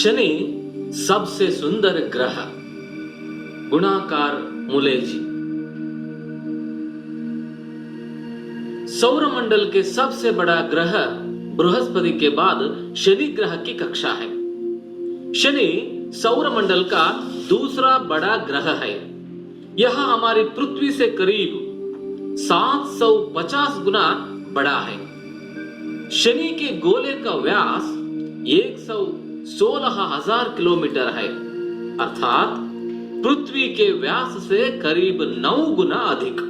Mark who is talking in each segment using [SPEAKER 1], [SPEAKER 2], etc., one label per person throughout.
[SPEAKER 1] शनि सबसे सुंदर ग्रह गुणाकार मूलेजी। सौरमंडल के सबसे बड़ा ग्रह बृहस्पति के बाद शनि ग्रह की कक्षा है। शनि सौरमंडल का दूसरा बड़ा ग्रह है। यह हमारी पृथ्वी से करीब 750 गुना बड़ा है। शनि के गोले का व्यास 116,000 किलोमीटर है, अर्थात पृथ्वी के व्यास से करीब 9 गुना अधिक।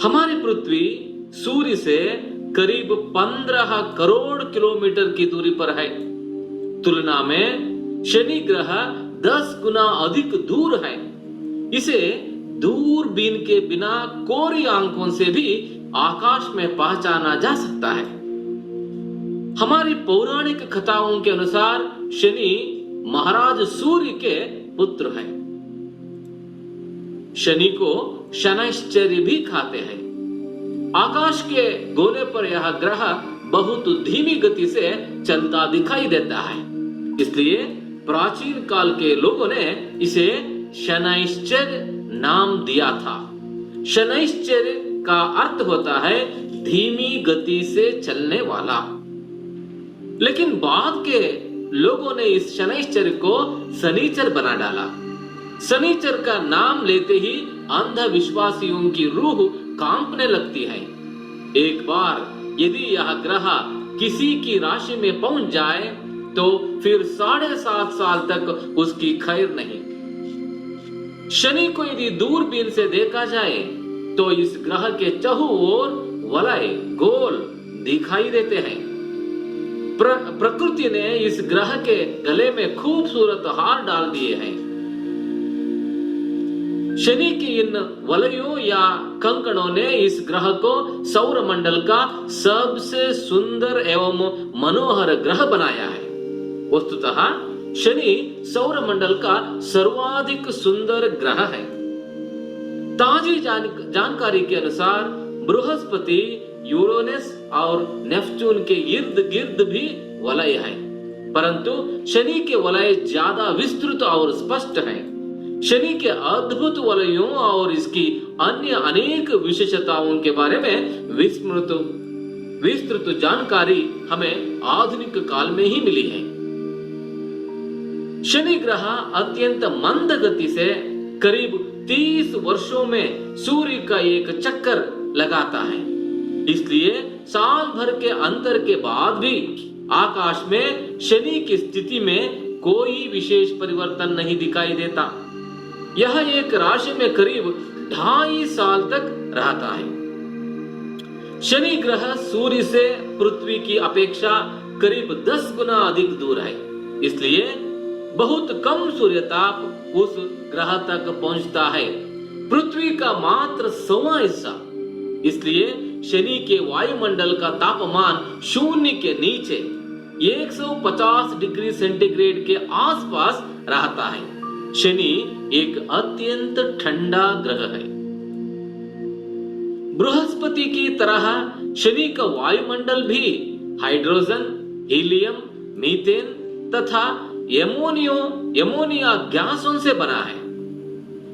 [SPEAKER 1] हमारी पृथ्वी सूर्य से करीब 15 करोड़ किलोमीटर की दूरी पर है। तुलना में शनि ग्रह 10 गुना अधिक दूर है। इसे दूरबीन के बिना कोरी आंखों से भी आकाश में पहचाना जा सकता है। हमारी पौराणिक कथाओं के अनुसार शनि महाराज सूर्य के पुत्र है। शनि को शनैश्चर्य भी खाते हैं। आकाश के गोले पर यह ग्रह बहुत धीमी गति से चलता दिखाई देता है, इसलिए प्राचीन काल के लोगों ने इसे शनैश्चर्य नाम दिया था। शनैश्चर्य का अर्थ होता है धीमी गति से चलने वाला। लेकिन बाद के लोगों ने इस शनैश्चर्य को शनिचर बना डाला। शनिचर का नाम लेते ही अंधविश्वासियों की रूह कांपने लगती है। एक बार यदि यह ग्रह किसी की राशि में पहुंच जाए तो फिर 7.5 साल तक उसकी खैर नहीं। शनि को यदि दूरबीन से देखा जाए तो इस ग्रह के चहुं ओर वलय गोल दिखाई देते हैं। प्रकृति ने इस ग्रह के गले में खूबसूरत हार डाल दिए हैं। शनि की इन वलयों या कंकणों ने इस ग्रह को सौरमंडल का सबसे सुंदर एवं मनोहर ग्रह बनाया है। वस्तुतः शनि सौरमंडल का सर्वाधिक सुंदर ग्रह है। ताजी जानकारी के अनुसार बृहस्पति, यूरेनस और नेपच्यून के इर्द गिर्द भी वलय है, परंतु शनि के वलय ज्यादा विस्तृत और स्पष्ट हैं। शनि के अद्भुत वलयों और इसकी अन्य अनेक विशेषताओं के बारे में विस्तृत जानकारी हमें आधुनिक काल में ही मिली है। शनि ग्रह अत्यंत मंद गति से करीब 30 वर्षों में सूर्य का एक चक्कर लगाता है, इसलिए साल भर के अंतर के बाद भी आकाश में शनि की स्थिति में कोई विशेष परिवर्तन नहीं दिखाई देता। यह एक राशि में करीब 2.5 साल तक रहता है। शनि ग्रह सूर्य से पृथ्वी की अपेक्षा करीब 10 गुना अधिक दूर है, इसलिए बहुत कम सूर्यताप उस ग्रह तक पहुंचता है, पृथ्वी का मात्र 1/4 हिस्सा। इसलिए शनि के वायुमंडल का तापमान शून्य के नीचे 150 डिग्री सेंटीग्रेड के आसपास रहता है। शनि एक अत्यंत ठंडा ग्रह है। बृहस्पति की तरह शनि का वायुमंडल भी हाइड्रोजन, हीलियम, मीथेन तथा एमोनिया गैसों से बना है।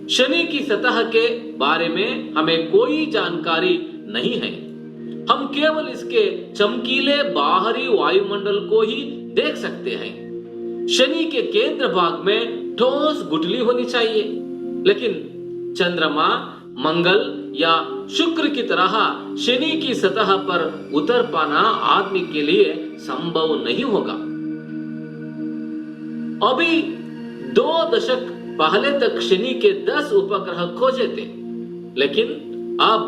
[SPEAKER 1] शनि की सतह के बारे में हमें कोई जानकारी नहीं है। हम केवल इसके चमकीले बाहरी वायुमंडल को ही देख सकते हैं। शनि के केंद्र भाग में ठोस गुठली होनी चाहिए, लेकिन चंद्रमा, मंगल या शुक्र की तरह शनि की सतह पर उतर पाना आदमी के लिए संभव नहीं होगा। अभी 2 दशक पहले तक शनि के 10 उपग्रह खोजे थे, लेकिन अब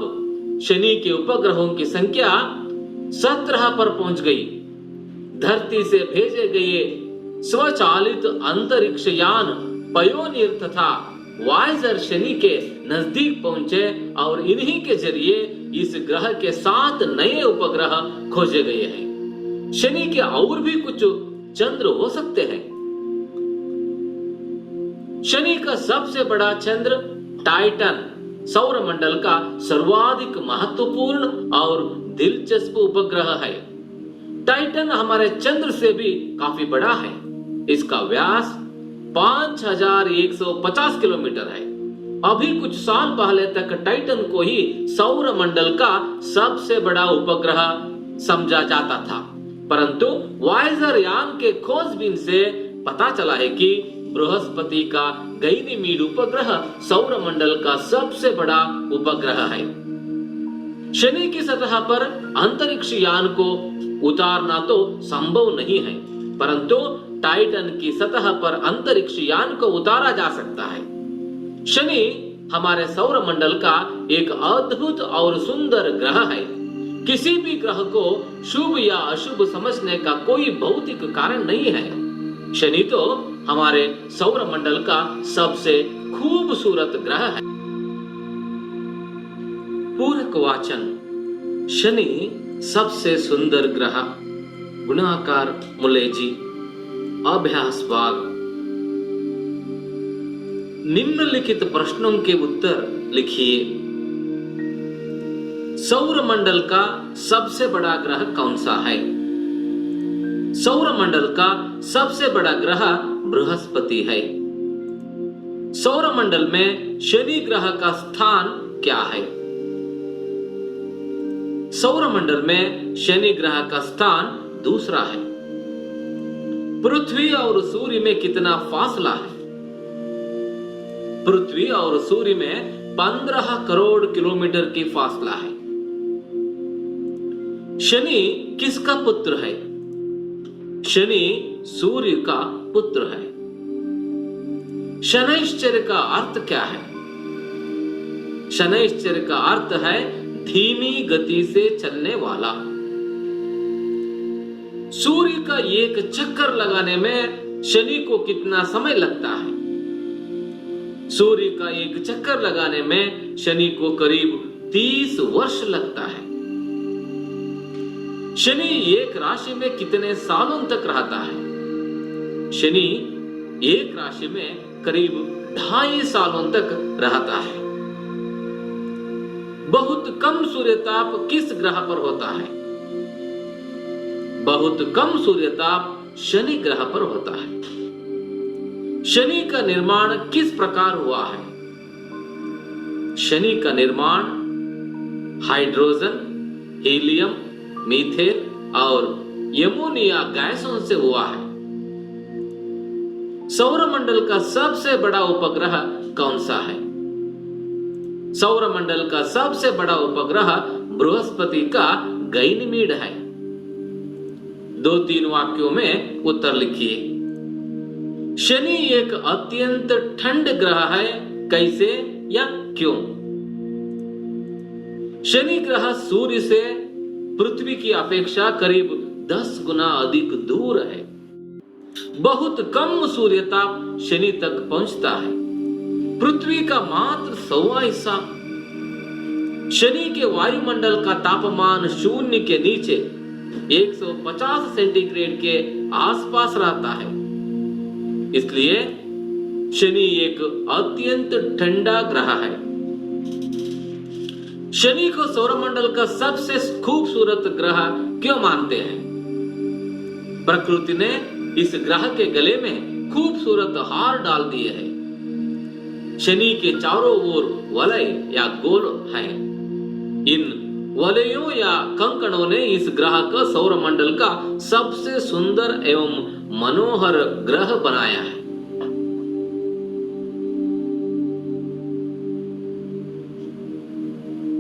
[SPEAKER 1] शनि के उपग्रहों की संख्या 17 पर पहुंच गई। धरती से भेजे गए स्वचालित अंतरिक्ष यान पायोनियर तथा वायजर शनि के नजदीक पहुंचे और इन्हीं के जरिए इस ग्रह के 7 नए उपग्रह खोजे गए हैं। शनि के और भी कुछ चंद्र हो सकते हैं। शनि का सबसे बड़ा चंद्र टाइटन सौरमंडल का सर्वाधिक महत्वपूर्ण और दिलचस्प उपग्रह है। टाइटन हमारे चंद्र से भी काफी बड़ा है। इसका व्यास 5150 किलोमीटर है। अभी कुछ साल पहले तक टाइटन को ही सौर मंडल का सबसे बड़ा उपग्रह समझा जाता था, परंतु वायेजर यान के खोजबीन से पता चला है कि बृहस्पति का गैनीमीड उपग्रह सौर मंडल का सबसे बड़ा उपग्रह है। शनि की सतह पर अंतरिक्ष यान को उतारना तो संभव नहीं है, परंतु टाइटन की सतह पर अंतरिक्ष यान को उतारा जा सकता है। शनि हमारे सौर मंडल का एक अद्भुत और सुंदर ग्रह है। किसी भी ग्रह को शुभ या अशुभ समझने का कोई भौतिक कारण नहीं है। शनि तो हमारे सौर मंडल का सबसे खूबसूरत ग्रह है। पूरक वाचन। शनि सबसे सुंदर ग्रह। गुणाकार मुलेजी। अभ्यास भाग। निम्नलिखित प्रश्नों के उत्तर लिखिए। सौर मंडल का सबसे बड़ा ग्रह कौन सा है? सौर मंडल का सबसे बड़ा ग्रह बृहस्पति है। सौर मंडल में शनि ग्रह का स्थान क्या है? सौर मंडल में शनि ग्रह का स्थान दूसरा है। पृथ्वी और सूर्य में कितना फासला है? पृथ्वी और सूर्य में 15 करोड़ किलोमीटर की फासला है। शनि किसका पुत्र है? शनि सूर्य का पुत्र है। शनैश्चर्य का अर्थ क्या है? शनैश्चर्य का अर्थ है धीमी गति से चलने वाला। सूर्य का एक चक्कर लगाने में शनि को कितना समय लगता है? सूर्य का एक चक्कर लगाने में शनि को करीब 30 वर्ष लगता है। शनि एक राशि में कितने सालों तक रहता है? शनि एक राशि में करीब 2.5 सालों तक रहता है। बहुत कम सूर्यताप किस ग्रह पर होता है? बहुत कम सूर्यताप शनि ग्रह पर होता है। शनि का निर्माण किस प्रकार हुआ है? शनि का निर्माण हाइड्रोजन, हीलियम, मीथेन और यमोनिया गैसों से हुआ है। सौरमंडल का सबसे बड़ा उपग्रह कौन सा है? सौरमंडल का सबसे बड़ा उपग्रह बृहस्पति का गैनीमीड है। 2-3 वाक्यों में उत्तर लिखिए। शनि एक अत्यंत ठंड ग्रह है, कैसे या क्यों? शनि ग्रह सूर्य से पृथ्वी की अपेक्षा करीब 10 गुना अधिक दूर है। बहुत कम सूर्यताप शनि तक पहुंचता है, पृथ्वी का मात्र 1/4 हिस्सा। शनि के वायुमंडल का तापमान शून्य के नीचे 150 सेंटीग्रेड के आसपास रहता है, इसलिए शनि एक अत्यंत ठंडा ग्रह है। शनि को सौरमंडल का सबसे खूबसूरत ग्रह क्यों मानते हैं? प्रकृति ने इस ग्रह के गले में खूबसूरत हार डाल दिए हैं। शनि के चारों ओर वलय या गोल है। इन वलयों या कंकणों ने इस ग्रह का सौरमंडल का सबसे सुंदर एवं मनोहर ग्रह बनाया है।